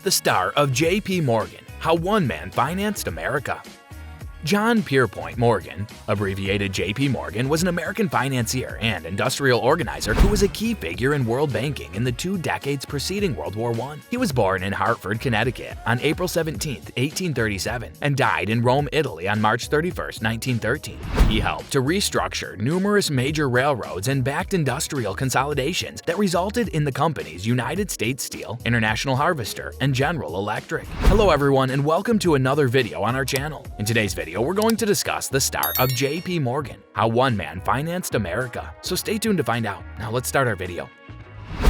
The star of J.P. Morgan, How One Man Financed America. John Pierpont Morgan, abbreviated J.P. Morgan, was an American financier and industrial organizer who was a key figure in world banking in the 2 decades preceding World War I. He was born in Hartford, Connecticut on April 17, 1837, and died in Rome, Italy on March 31, 1913. He helped to restructure numerous major railroads and backed industrial consolidations that resulted in the companies United States Steel, International Harvester, and General Electric. Hello everyone, and welcome to another video on our channel. In today's video, we're going to discuss the star of J.P. Morgan, How One Man Financed America. So stay tuned to find out. Now let's start our video.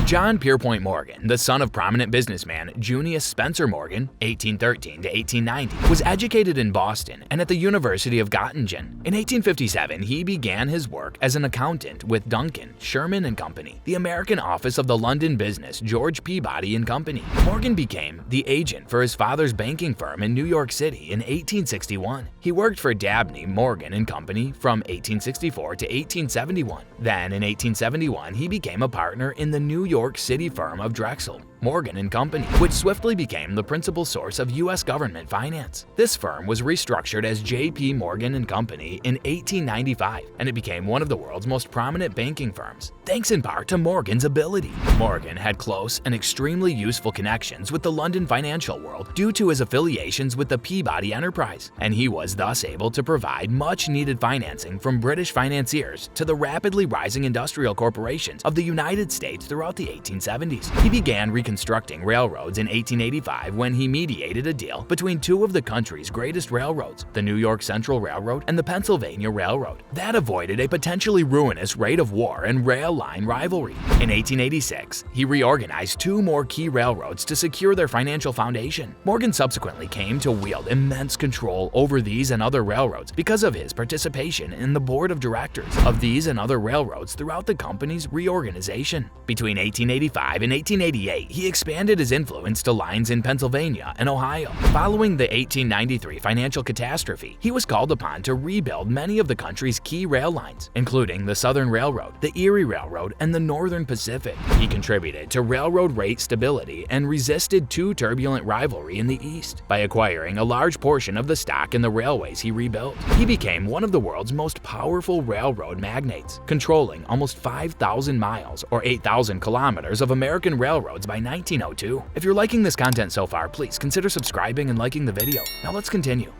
John Pierpont Morgan, the son of prominent businessman Junius Spencer Morgan (1813 to 1890), was educated in Boston and at the University of Göttingen. In 1857, he began his work as an accountant with Duncan, Sherman and Company, the American office of the London business George Peabody and Company. Morgan became the agent for his father's banking firm in New York City in 1861. He worked for Dabney, Morgan and Company from 1864 to 1871. Then, in 1871, he became a partner in the New York City firm of Drexel, Morgan and Company, which swiftly became the principal source of U.S. government finance. This firm was restructured as J.P. Morgan and Company in 1895, and it became one of the world's most prominent banking firms, thanks in part to Morgan's ability. Morgan had close and extremely useful connections with the London financial world due to his affiliations with the Peabody enterprise, and he was thus able to provide much-needed financing from British financiers to the rapidly rising industrial corporations of the United States throughout the 1870s. He began reconstructing railroads in 1885 when he mediated a deal between 2 of the country's greatest railroads, the New York Central Railroad and the Pennsylvania Railroad. That avoided a potentially ruinous rate of war and rail line rivalry. In 1886, he reorganized 2 more key railroads to secure their financial foundation. Morgan subsequently came to wield immense control over these and other railroads because of his participation in the board of directors of these and other railroads throughout the company's reorganization. Between 1885 and 1888, he expanded his influence to lines in Pennsylvania and Ohio. Following the 1893 financial catastrophe, he was called upon to rebuild many of the country's key rail lines, including the Southern Railroad, the Erie Railroad, and the Northern Pacific. He contributed to railroad rate stability and resisted 2 turbulent rivalry in the East by acquiring a large portion of the stock in the railways he rebuilt. He became one of the world's most powerful railroad magnates, controlling almost 5,000 miles or 8,000 kilometers of American railroads by 1902. If you're liking this content so far, please consider subscribing and liking the video. Now let's continue.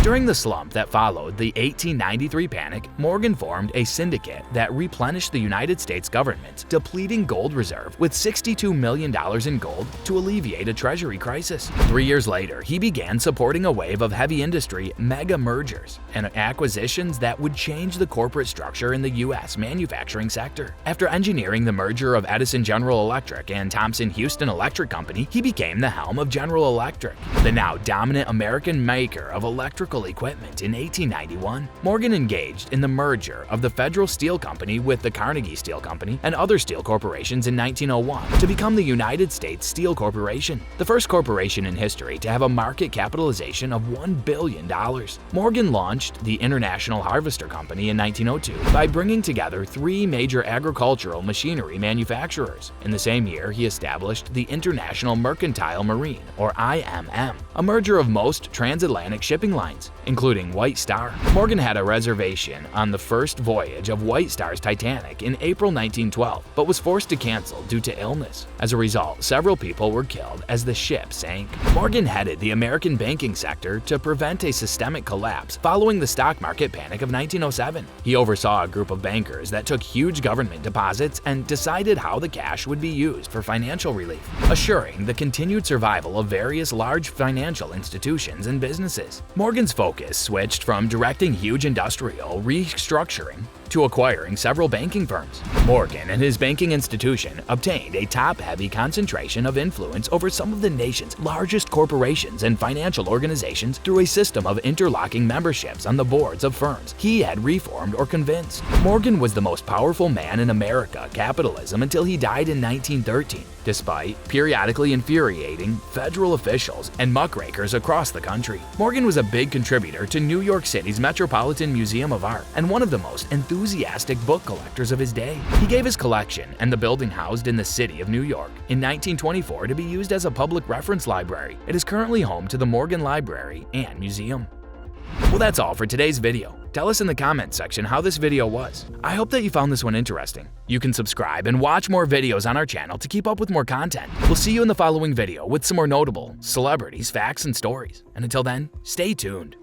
During the slump that followed the 1893 panic, Morgan formed a syndicate that replenished the United States government's depleting gold reserve with $62 million in gold to alleviate a treasury crisis. 3 years later, he began supporting a wave of heavy industry mega mergers and acquisitions that would change the corporate structure in the U.S. manufacturing sector. After engineering the merger of Edison General Electric and Thomson Houston Electric Company, he became the helm of General Electric, the now dominant American maker of electrical equipment. In 1891, Morgan engaged in the merger of the Federal Steel Company with the Carnegie Steel Company and other steel corporations in 1901 to become the United States Steel Corporation, the first corporation in history to have a market capitalization of $1 billion. Morgan launched the International Harvester Company in 1902 by bringing together 3 major agricultural machinery manufacturers. In the same year, he established the International Mercantile Marine, or IMM, a merger of most transatlantic shipping lines, including White Star. Morgan had a reservation on the first voyage of White Star's Titanic in April 1912, but was forced to cancel due to illness. As a result, several people were killed as the ship sank. Morgan headed the American banking sector to prevent a systemic collapse following the stock market panic of 1907. He oversaw a group of bankers that took huge government deposits and decided how the cash would be used for financial relief, assuring the continued survival of various large financial institutions and businesses. Morgan's focus switched from directing huge industrial restructuring to acquiring several banking firms. Morgan and his banking institution obtained a top-heavy concentration of influence over some of the nation's largest corporations and financial organizations through a system of interlocking memberships on the boards of firms he had reformed or convinced. Morgan was the most powerful man in America capitalism until he died in 1913, despite periodically infuriating federal officials and muckrakers across the country. Morgan was a big contributor to New York City's Metropolitan Museum of Art and one of the most enthusiastic book collectors of his day. He gave his collection and the building housed in the city of New York in 1924 to be used as a public reference library. It is currently home to the Morgan Library and Museum. Well, that's all for today's video. Tell us in the comments section how this video was. I hope that you found this one interesting. You can subscribe and watch more videos on our channel to keep up with more content. We'll see you in the following video with some more notable celebrities, facts, and stories. And until then, stay tuned.